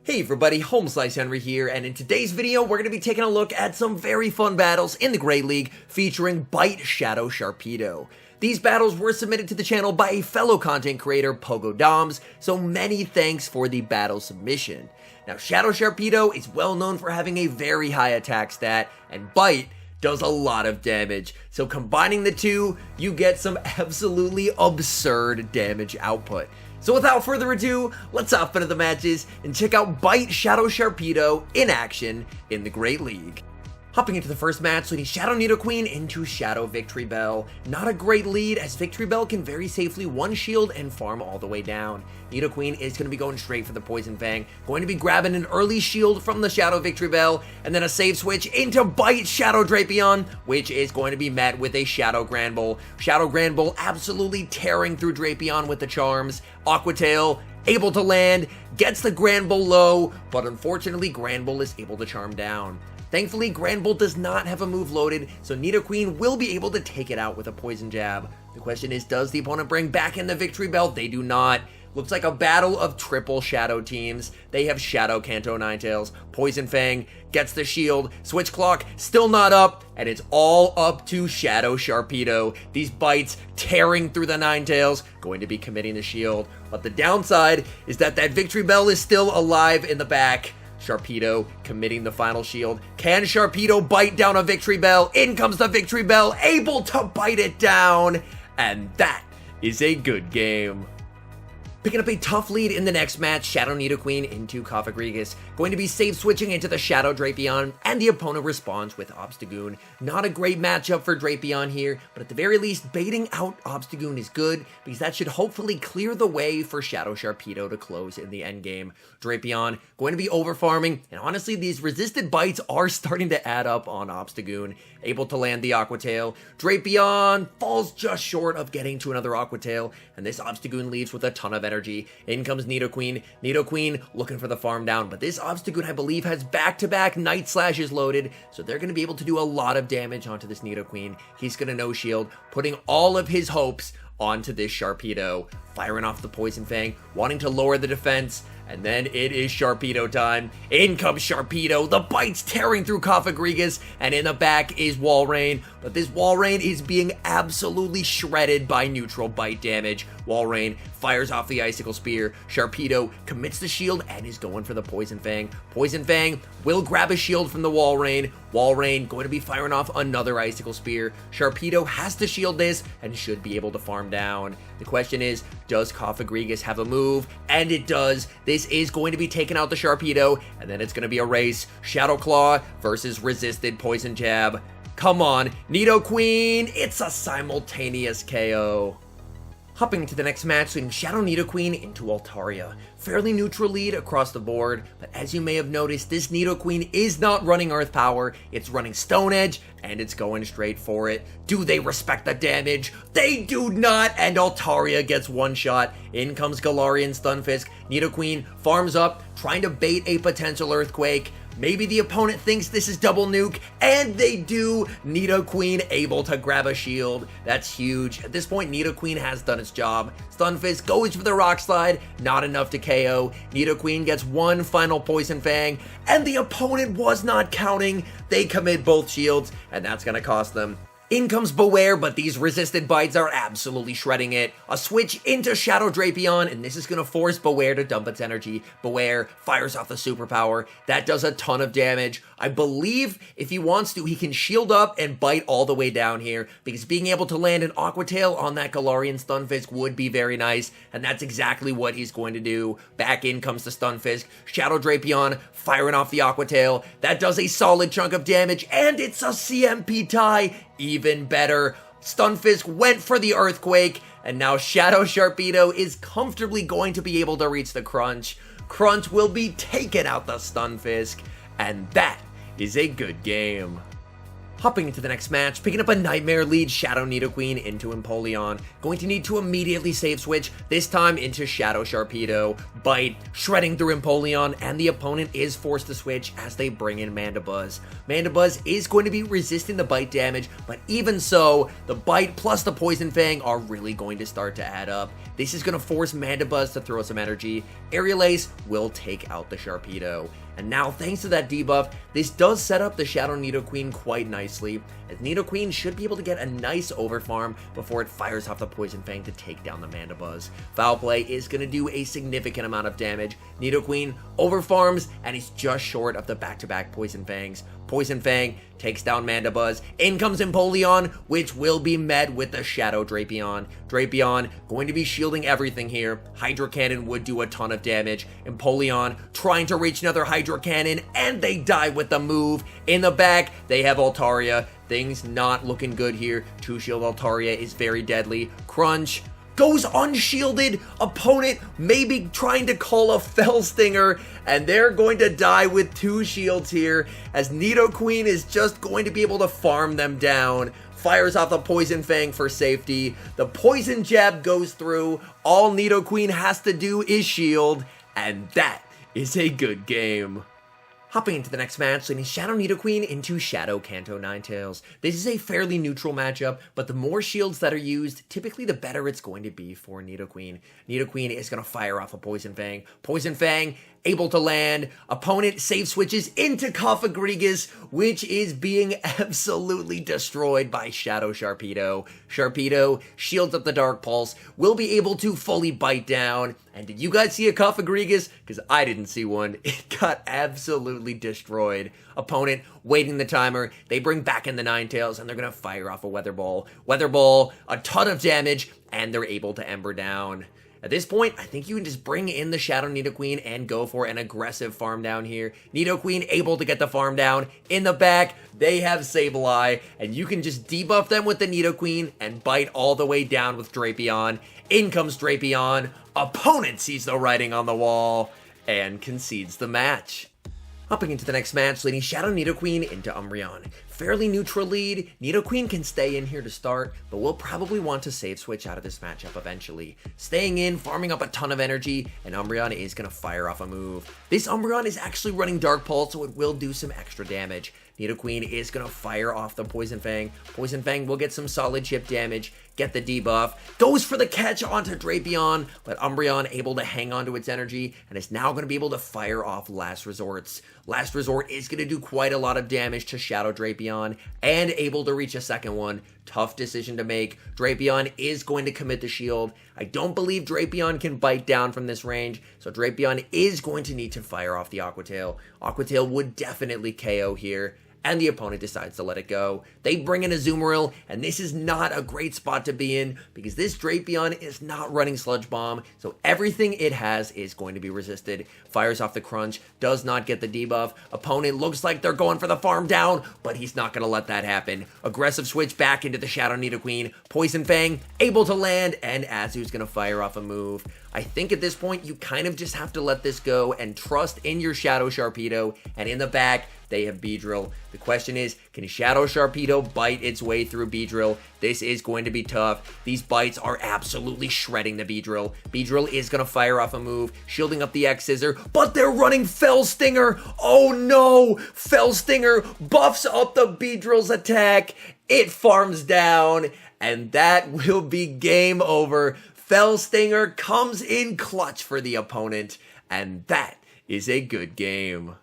Hey everybody, HomeSliceHenry here, and in today's video, we're going to be taking a look at some very fun battles in the Great League featuring Bite Shadow Sharpedo. These battles were submitted to the channel by a fellow content creator, PogoDoms, so many thanks for the battle submission. Now, Shadow Sharpedo is well known for having a very high attack stat, and Bite does a lot of damage, so combining the two, you get some absolutely absurd damage output. So without further ado, let's hop into the matches and check out Bite Shadow Sharpedo in action in the Great League. Hopping into the first match, leading Shadow Nidoqueen into Shadow Victreebel. Not a great lead, as Victreebel can very safely one shield and farm all the way down. Nidoqueen is going to be going straight for the Poison Fang, going to be grabbing an early shield from the Shadow Victreebel, and then a save switch into Bite Shadow Drapion, which is going to be met with a Shadow Granbull. Shadow Granbull absolutely tearing through Drapion with the charms. Aqua Tail able to land, gets the Granbull low, but unfortunately Granbull is able to charm down. Thankfully, Granbull does not have a move loaded, so Nidoqueen will be able to take it out with a Poison Jab. The question is, does the opponent bring back in the Victreebel? They do not. Looks like a battle of triple Shadow teams. They have Shadow Kanto Ninetales, Poison Fang gets the shield, Switch Clock still not up, and it's all up to Shadow Sharpedo. These bites tearing through the Ninetales, going to be committing the shield. But the downside is that Victreebel is still alive in the back. Sharpedo committing the final shield. Can Sharpedo bite down a Victreebel? In comes the Victreebel, able to bite it down, and that is a good game. Picking up a tough lead in the next match, Shadow Nidoqueen into Cofagrigus, going to be safe switching into the Shadow Drapion, and the opponent responds with Obstagoon. Not a great matchup for Drapion here, but at the very least, baiting out Obstagoon is good, because that should hopefully clear the way for Shadow Sharpedo to close in the endgame. Drapion going to be overfarming, and honestly, these resisted bites are starting to add up on Obstagoon. Able to land the Aqua Tail. Drapion falls just short of getting to another Aqua Tail, and this Obstagoon leaves with a ton of energy. In comes Nidoqueen. Nidoqueen looking for the farm down, but this Obstagoon, I believe, has back-to-back Night Slashes loaded, so they're going to be able to do a lot of damage onto this Nidoqueen. He's going to no-shield, putting all of his hopes onto this Sharpedo, firing off the Poison Fang, wanting to lower the defense, and then it is Sharpedo time. In comes Sharpedo, the bites tearing through Cofagrigus, and in the back is Walrein, but this Walrein is being absolutely shredded by neutral bite damage. Walrein fires off the Icicle Spear, Sharpedo commits the shield and is going for the Poison Fang. Poison Fang will grab a shield from the Walrein. Walrein going to be firing off another Icicle Spear. Sharpedo has to shield this and should be able to farm down. The question is, does Cofagrigus have a move? And it does. This is going to be taking out the Sharpedo, and then it's going to be a race. Shadow Claw versus resisted Poison Jab. Come on, Nidoqueen, it's a simultaneous KO. Hopping into the next match, leading Shadow Nidoqueen into Altaria. Fairly neutral lead across the board, but as you may have noticed, this Nidoqueen is not running Earth Power, it's running Stone Edge, and it's going straight for it. Do they respect the damage? They do not, and Altaria gets one shot. In comes Galarian Stunfisk. Nidoqueen farms up, trying to bait a potential Earthquake. Maybe the opponent thinks this is double nuke, and they do. Nidoqueen able to grab a shield. That's huge. At this point, Nidoqueen has done its job. Stunfisk goes for the Rock Slide, not enough to KO. Nidoqueen gets one final Poison Fang, and the opponent was not counting. They commit both shields, and that's going to cost them. In comes Beware, but these resisted bites are absolutely shredding it. A switch into Shadow Drapion, and this is going to force Beware to dump its energy. Beware fires off the superpower. That does a ton of damage. I believe if he wants to, he can shield up and bite all the way down here, because being able to land an Aqua Tail on that Galarian Stunfisk would be very nice, and that's exactly what he's going to do. Back in comes the Stunfisk. Shadow Drapion firing off the Aqua Tail. That does a solid chunk of damage, and it's a CMP tie. Even better, Stunfisk went for the Earthquake, and now Shadow Sharpedo is comfortably going to be able to reach the Crunch. Crunch will be taking out the Stunfisk, and that is a good game. Hopping into the next match, picking up a Nightmare lead Shadow Nidoqueen into Empoleon. Going to need to immediately save switch, this time into Shadow Sharpedo. Bite, shredding through Empoleon, and the opponent is forced to switch as they bring in Mandibuzz. Mandibuzz is going to be resisting the bite damage, but even so, the bite plus the Poison Fang are really going to start to add up. This is going to force Mandibuzz to throw some energy. Aerial Ace will take out the Sharpedo. And now, thanks to that debuff, this does set up the Shadow Nidoqueen quite nicely, as Nidoqueen should be able to get a nice overfarm before it fires off the Poison Fang to take down the Mandibuzz. Foul Play is going to do a significant amount of damage. Nidoqueen overfarms, and he's just short of the back-to-back Poison Fangs. Poison Fang takes down Mandibuzz. In comes Empoleon, which will be met with the Shadow Drapion. Drapion going to be shielding everything here. Hydro Cannon would do a ton of damage. Empoleon trying to reach another Hydro Cannon, and they die with the move. In the back, they have Altaria. Things not looking good here. Two-shield Altaria is very deadly. Crunch goes unshielded. Opponent maybe trying to call a Fell Stinger, and they're going to die with two shields here, as Nidoqueen is just going to be able to farm them down. Fires off the Poison Fang for safety. The Poison Jab goes through. All Nidoqueen has to do is shield, and that is a good game. Hopping into the next match, leading Shadow Nidoqueen into Shadow Kanto Ninetales. This is a fairly neutral matchup, but the more shields that are used, typically the better it's going to be for Nidoqueen. Nidoqueen is going to fire off a Poison Fang. Poison Fang able to land. Opponent save switches into Cofagrigus, which is being absolutely destroyed by Shadow Sharpedo. Sharpedo shields up the Dark Pulse, will be able to fully bite down. And did you guys see a Cofagrigus? Because I didn't see one. It got absolutely destroyed. Opponent waiting the timer. They bring back in the Ninetales, and they're going to fire off a Weather Ball. Weather Ball, a ton of damage, and they're able to Ember down. At this point, I think you can just bring in the Shadow Nidoqueen and go for an aggressive farm down here. Nidoqueen able to get the farm down. In the back, they have Sableye, and you can just debuff them with the Nidoqueen and bite all the way down with Drapion. In comes Drapion. Opponent sees the writing on the wall and concedes the match. Hopping into the next match, leading Shadow Nidoqueen into Umbreon. Fairly neutral lead. Nidoqueen can stay in here to start, but will probably want to save switch out of this matchup eventually. Staying in, farming up a ton of energy, and Umbreon is going to fire off a move. This Umbreon is actually running Dark Pulse, so it will do some extra damage. Nidoqueen is going to fire off the Poison Fang. Poison Fang will get some solid chip damage, get the debuff, goes for the catch onto Drapion, but Umbreon able to hang on to its energy, and is now going to be able to fire off Last Resorts. Last Resort is going to do quite a lot of damage to Shadow Drapion, and able to reach a second one. Tough decision to make. Drapion is going to commit the shield. I don't believe Drapion can bite down from this range, so Drapion is going to need to fire off the Aqua Tail. Aqua Tail would definitely KO here, and the opponent decides to let it go. They bring in a Azumarill, and this is not a great spot to be in, because this Drapion is not running Sludge Bomb, so everything it has is going to be resisted. Fires off the Crunch, does not get the debuff. Opponent looks like they're going for the farm down, but he's not going to let that happen. Aggressive switch back into the Shadow Nidoqueen. Poison Fang, able to land, and Azu's going to fire off a move. I think at this point, you kind of just have to let this go and trust in your Shadow Sharpedo, and in the back, they have Beedrill. The question is, can Shadow Sharpedo bite its way through Beedrill? This is going to be tough. These bites are absolutely shredding the Beedrill. Beedrill is going to fire off a move, shielding up the X-Scissor, but they're running Fell Stinger. Oh no! Fell Stinger buffs up the Beedrill's attack. It farms down, and that will be game over. Fell Stinger comes in clutch for the opponent, and that is a good game.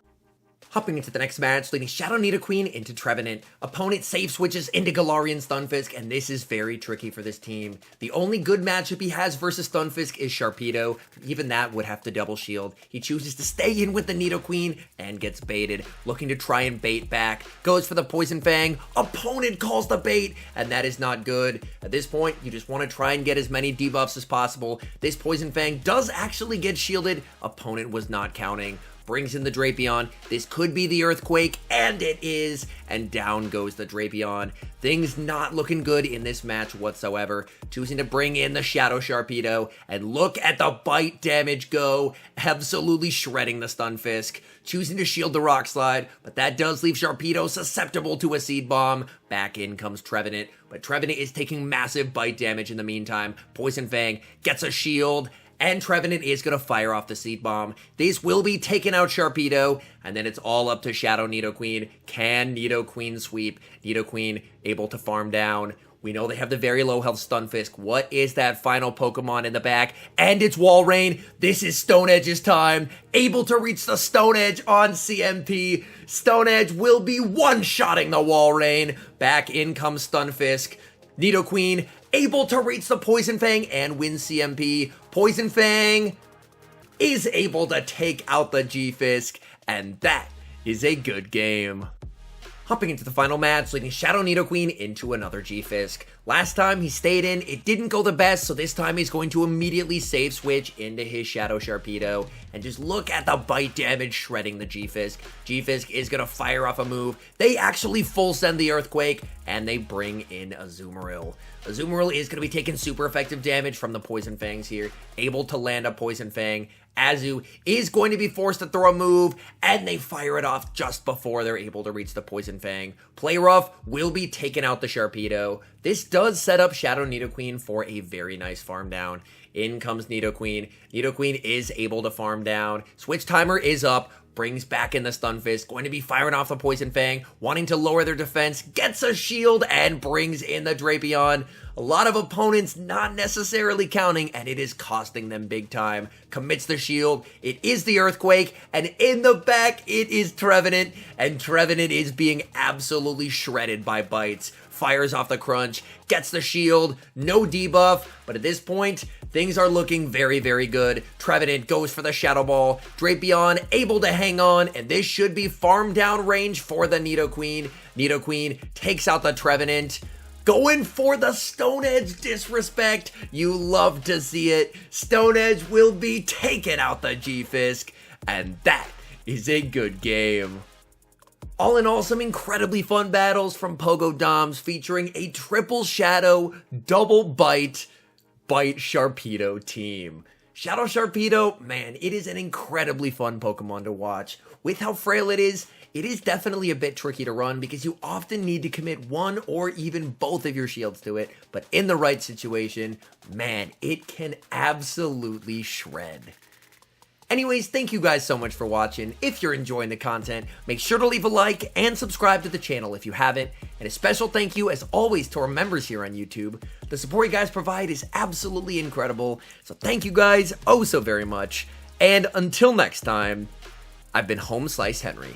Hopping into the next match, leading Shadow Nidoqueen into Trevenant. Opponent save switches into Galarian Stunfisk, and this is very tricky for this team. The only good matchup he has versus Stunfisk is Sharpedo. Even that would have to double shield. He chooses to stay in with the Nidoqueen and gets baited. Looking to try and bait back. Goes for the Poison Fang. Opponent calls the bait, and that is not good. At this point, you just want to try and get as many debuffs as possible. This Poison Fang does actually get shielded. Opponent was not counting. brings in the Drapion. This could be the Earthquake, and it is, and down goes the Drapion. Things not looking good in this match whatsoever. Choosing to bring in the Shadow Sharpedo, and look at the bite damage go, absolutely shredding the Stunfisk. Choosing to shield the Rock Slide, but that does leave Sharpedo susceptible to a Seed Bomb. Back in comes Trevenant, but Trevenant is taking massive bite damage in the meantime. Poison Fang gets a shield, and Trevenant is going to fire off the Seed Bomb. This will be taking out Sharpedo, and then it's all up to Shadow Nidoqueen. Can Nidoqueen sweep? Nidoqueen able to farm down. We know they have the very low health Stunfisk. What is that final Pokemon in the back? And it's Walrein. This is Stone Edge's time. Able to reach the Stone Edge on CMP. Stone Edge will be one-shotting the Walrein. Back in comes Stunfisk. Nidoqueen able to reach the Poison Fang and win CMP. Poison Fang is able to take out the G-Fisk, and that is a good game. Hopping into the final match, leading Shadow Nidoqueen into another G-Fisk. Last time he stayed in, it didn't go the best, so this time he's going to immediately save switch into his Shadow Sharpedo. And just look at the bite damage shredding the G-Fisk. G-Fisk is going to fire off a move. They actually full send the Earthquake, and they bring in Azumarill. Azumarill is going to be taking super effective damage from the Poison Fangs here, able to land a Poison Fang. Azu is going to be forced to throw a move, and they fire it off just before they're able to reach the Poison Fang. Play Rough will be taking out the Sharpedo. This does set up Shadow Nidoqueen for a very nice farm down. In comes Nidoqueen. Nidoqueen is able to farm down. Switch timer is up. Brings back in the Stunfisk, going to be firing off the Poison Fang, wanting to lower their defense, gets a shield, and brings in the Drapion. A lot of opponents not necessarily counting, and it is costing them big time. Commits the shield, it is the Earthquake, and in the back, it is Trevenant, and Trevenant is being absolutely shredded by bites. Fires off the Crunch, gets the shield, no debuff, but at this point, things are looking very, very good. Trevenant goes for the Shadow Ball, Drapion able to hang on, and this should be farm down range for the Nidoqueen. Nidoqueen takes out the Trevenant, going for the Stone Edge disrespect. You love to see it. Stone Edge will be taking out the G-Fisk, and that is a good game. All in all, some incredibly fun battles from Pogo Doms featuring a triple Shadow, double Bite Sharpedo team. Shadow Sharpedo, man, it is an incredibly fun Pokemon to watch. With how frail it is definitely a bit tricky to run because you often need to commit one or even both of your shields to it, but in the right situation, man, it can absolutely shred. Anyways, thank you guys so much for watching. If you're enjoying the content, make sure to leave a like and subscribe to the channel if you haven't. And a special thank you, as always, to our members here on YouTube. The support you guys provide is absolutely incredible. So thank you guys oh so very much. And until next time, I've been HomeSliceHenry.